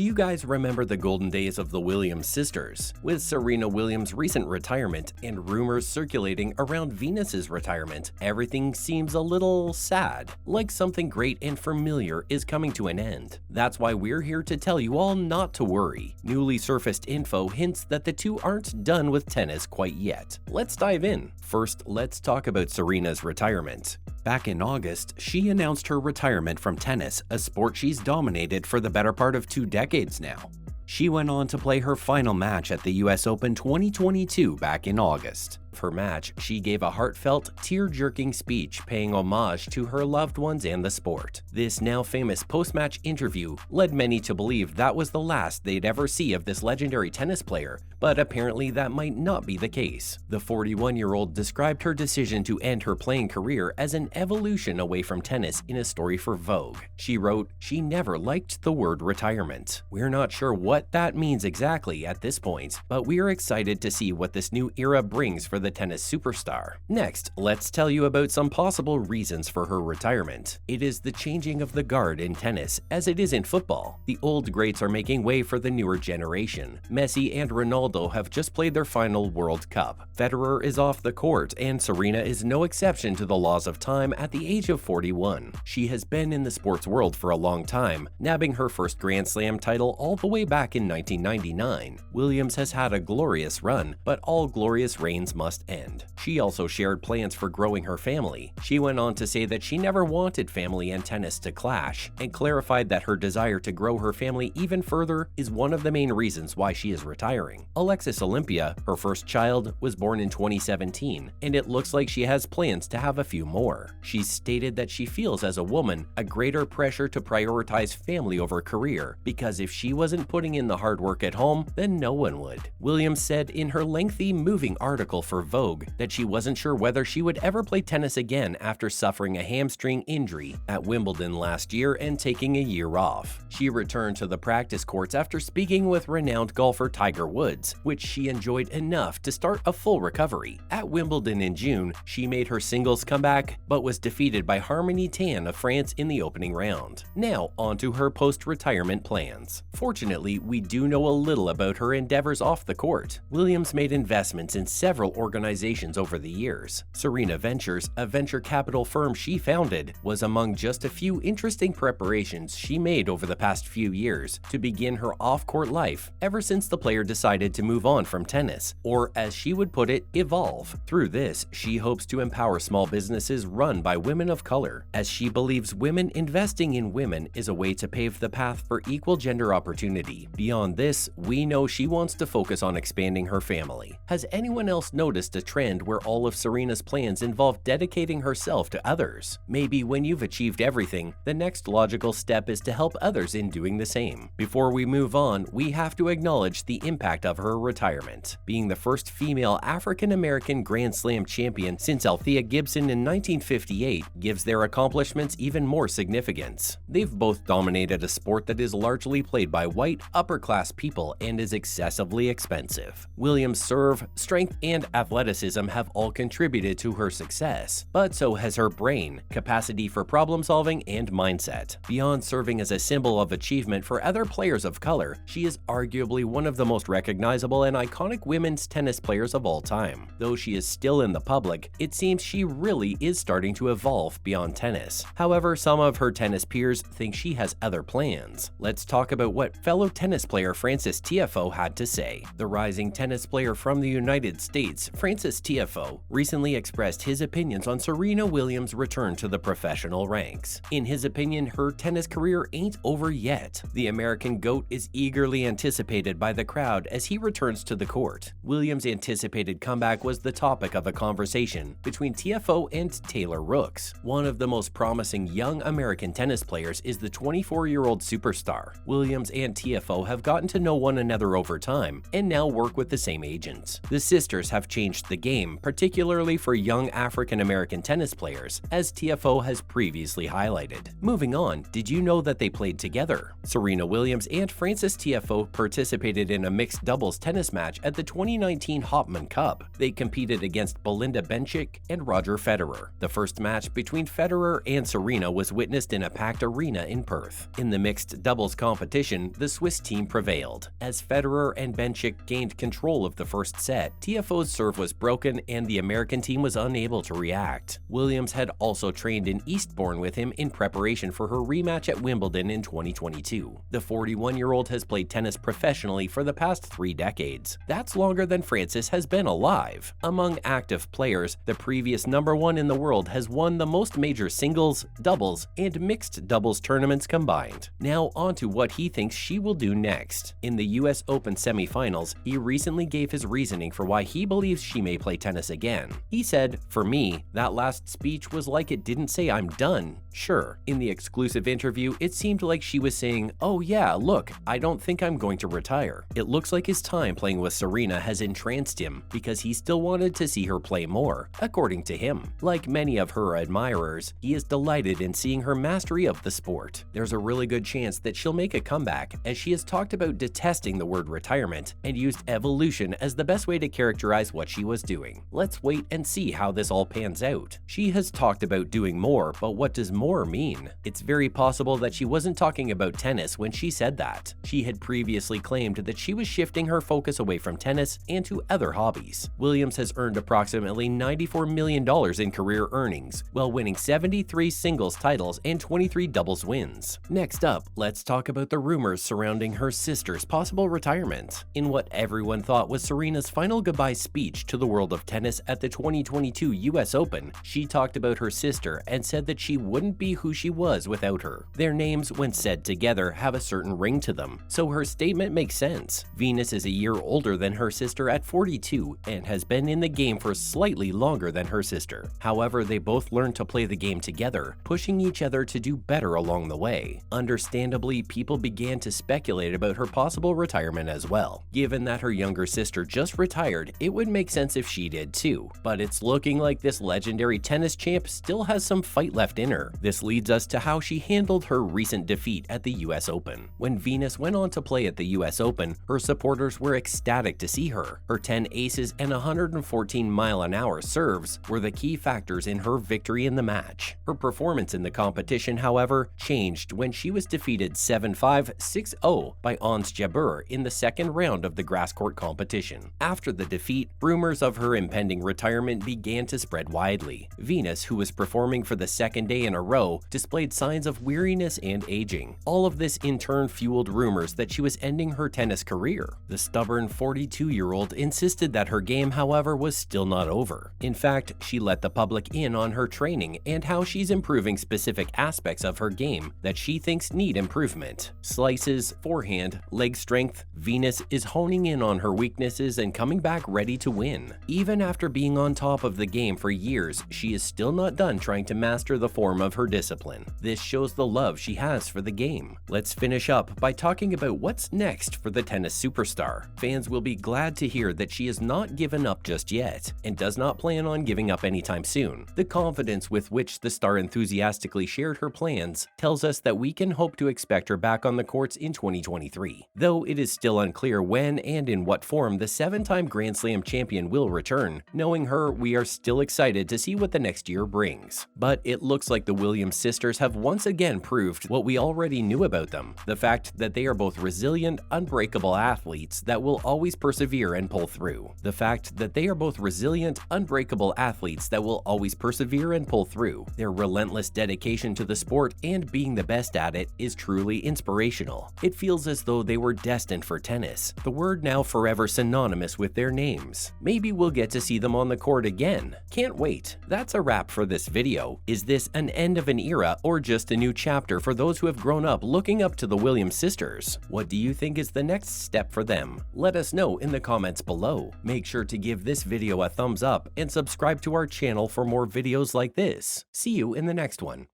Do you guys remember the golden days of the Williams sisters? With Serena Williams' recent retirement and rumors circulating around Venus's retirement, everything seems a little sad, like something great and familiar is coming to an end. That's why we're here to tell you all not to worry. Newly surfaced info hints that the two aren't done with tennis quite yet. Let's dive in. First, let's talk about Serena's retirement. Back in August, she announced her retirement from tennis, a sport she's dominated for the better part of 2 decades now. She went on to play her final match at the US Open 2022 back in August. For her match, she gave a heartfelt, tear-jerking speech paying homage to her loved ones and the sport. This now famous post-match interview led many to believe that was the last they'd ever see of this legendary tennis player, but apparently that might not be the case. The 41-year-old described her decision to end her playing career as an evolution away from tennis in a story for Vogue. She wrote, "She never liked the word retirement. We're not sure what that means exactly at this point, but we're excited to see what this new era brings for the tennis superstar." Next, let's tell you about some possible reasons for her retirement. It is the changing of the guard in tennis, as it is in football. The old greats are making way for the newer generation. Messi and Ronaldo have just played their final World Cup. Federer is off the court, and Serena is no exception to the laws of time at the age of 41. She has been in the sports world for a long time, nabbing her first Grand Slam title all the way back in 1999. Williams has had a glorious run, but all glorious reigns must end. She also shared plans for growing her family. She went on to say that she never wanted family and tennis to clash, and clarified that her desire to grow her family even further is one of the main reasons why she is retiring. Alexis Olympia, her first child, was born in 2017, and it looks like she has plans to have a few more. She stated that she feels as a woman a greater pressure to prioritize family over career, because if she wasn't putting in the hard work at home, then no one would. Williams said in her lengthy, moving article for Vogue that she wasn't sure whether she would ever play tennis again after suffering a hamstring injury at Wimbledon last year and taking a year off. She returned to the practice courts after speaking with renowned golfer Tiger Woods, which she enjoyed enough to start a full recovery. At Wimbledon in June, she made her singles comeback, but was defeated by Harmony Tan of France in the opening round. Now, on to her post-retirement plans. Fortunately, we do know a little about her endeavors off the court. Williams made investments in several organizations over the years. Serena Ventures, a venture capital firm she founded, was among just a few interesting preparations she made over the past few years to begin her off-court life ever since the player decided to move on from tennis, or as she would put it, evolve. Through this, she hopes to empower small businesses run by women of color, as she believes women investing in women is a way to pave the path for equal gender opportunity. Beyond this, we know she wants to focus on expanding her family. Has anyone else noticed a trend where all of Serena's plans involve dedicating herself to others? Maybe when you've achieved everything, the next logical step is to help others in doing the same. Before we move on, we have to acknowledge the impact of her retirement. Being the first female African-American Grand Slam champion since Althea Gibson in 1958 gives their accomplishments even more significance. They've both dominated a sport that is largely played by white, upper-class people and is excessively expensive. Williams' serve, strength, and athleticism have all contributed to her success, but so has her brain, capacity for problem-solving, and mindset. Beyond serving as a symbol of achievement for other players of color, she is arguably one of the most recognizable and iconic women's tennis players of all time. Though she is still in the public, it seems she really is starting to evolve beyond tennis. However, some of her tennis peers think she has other plans. Let's talk about what fellow tennis player Frances Tiafoe had to say. The rising tennis player from the United States, Frances Tiafoe, recently expressed his opinions on Serena Williams' return to the professional ranks. In his opinion, her tennis career ain't over yet. The American GOAT is eagerly anticipated by the crowd as he returns to the court. Williams' anticipated comeback was the topic of a conversation between Tiafoe and Taylor Rooks. One of the most promising young American tennis players is the 24-year-old superstar. Williams and Tiafoe have gotten to know one another over time and now work with the same agents. The sisters have changed changed the game, particularly for young African-American tennis players, as Tiafoe has previously highlighted. Moving on, did you know that they played together? Serena Williams and Frances Tiafoe participated in a mixed doubles tennis match at the 2019 Hopman Cup. They competed against Belinda Bencic and Roger Federer. The first match between Federer and Serena was witnessed in a packed arena in Perth. In the mixed doubles competition, the Swiss team prevailed. As Federer and Bencic gained control of the first set, Tiafoe's serve was broken and the American team was unable to react. Williams had also trained in Eastbourne with him in preparation for her rematch at Wimbledon in 2022. The 41-year-old has played tennis professionally for the past 3 decades. That's longer than Frances has been alive. Among active players, the previous #1 in the world has won the most major singles, doubles, and mixed doubles tournaments combined. Now on to what he thinks she will do next. In the US Open semifinals, he recently gave his reasoning for why he believes she may play tennis again. He said, "For me, that last speech was like it didn't say I'm done." Sure, in the exclusive interview, it seemed like she was saying, "Oh yeah, look, I don't think I'm going to retire." It looks like his time playing with Serena has entranced him because he still wanted to see her play more, according to him. Like many of her admirers, he is delighted in seeing her mastery of the sport. There's a really good chance that she'll make a comeback, as she has talked about detesting the word retirement and used evolution as the best way to characterize what she was doing. Let's wait and see how this all pans out. She has talked about doing more, but what does more mean? It's very possible that she wasn't talking about tennis when she said that. She had previously claimed that she was shifting her focus away from tennis and to other hobbies. Williams has earned approximately $94 million in career earnings, while winning 73 singles titles and 23 doubles wins. Next up, let's talk about the rumors surrounding her sister's possible retirement. In what everyone thought was Serena's final goodbye speech to the world of tennis at the 2022 US Open, she talked about her sister and said that she wouldn't be who she was without her. Their names, when said together, have a certain ring to them, so her statement makes sense. Venus is a year older than her sister at 42 and has been in the game for slightly longer than her sister. However, they both learned to play the game together, pushing each other to do better along the way. Understandably, people began to speculate about her possible retirement as well. Given that her younger sister just retired, it would make sense if she did too. But it's looking like this legendary tennis champ still has some fight left in her. This leads us to how she handled her recent defeat at the US Open. When Venus went on to play at the US Open, her supporters were ecstatic to see her. Her 10 aces and 114-mile-an-hour serves were the key factors in her victory in the match. Her performance in the competition, however, changed when she was defeated 7-5, 6-0 by Ons Jabeur in the second round of the grass court competition. After the defeat, rumors of her impending retirement began to spread widely. Venus, who was performing for the second day in a row, displayed signs of weariness and aging. All of this in turn fueled rumors that she was ending her tennis career. The stubborn 42-year-old insisted that her game, however, was still not over. In fact, she let the public in on her training and how she's improving specific aspects of her game that she thinks need improvement. Slices, forehand, leg strength. Venus is honing in on her weaknesses and coming back ready to win. Even after being on top of the game for years, she is still not done trying to master the form of her discipline. This shows the love she has for the game. Let's finish up by talking about what's next for the tennis superstar. Fans will be glad to hear that she has not given up just yet and does not plan on giving up anytime soon. The confidence with which the star enthusiastically shared her plans tells us that we can hope to expect her back on the courts in 2023. Though it is still unclear when and in what form the 7-time Grand Slam champion will return, knowing her, we are still excited to see what the next year brings. But it looks like the Williams sisters have once again proved what we already knew about them: the fact that they are both resilient, unbreakable athletes that will always persevere and pull through. The fact that they are both resilient, unbreakable athletes that will always persevere and pull through. Their relentless dedication to the sport and being the best at it is truly inspirational. It feels as though they were destined for tennis, the word now forever synonymous with their names. Maybe we'll get to see them on the court again. Can't wait. That's a wrap for this video. Is this an end of an era or just a new chapter for those who have grown up looking up to the Williams sisters? What do you think is the next step for them? Let us know in the comments below. Make sure to give this video a thumbs up and subscribe to our channel for more videos like this. See you in the next one.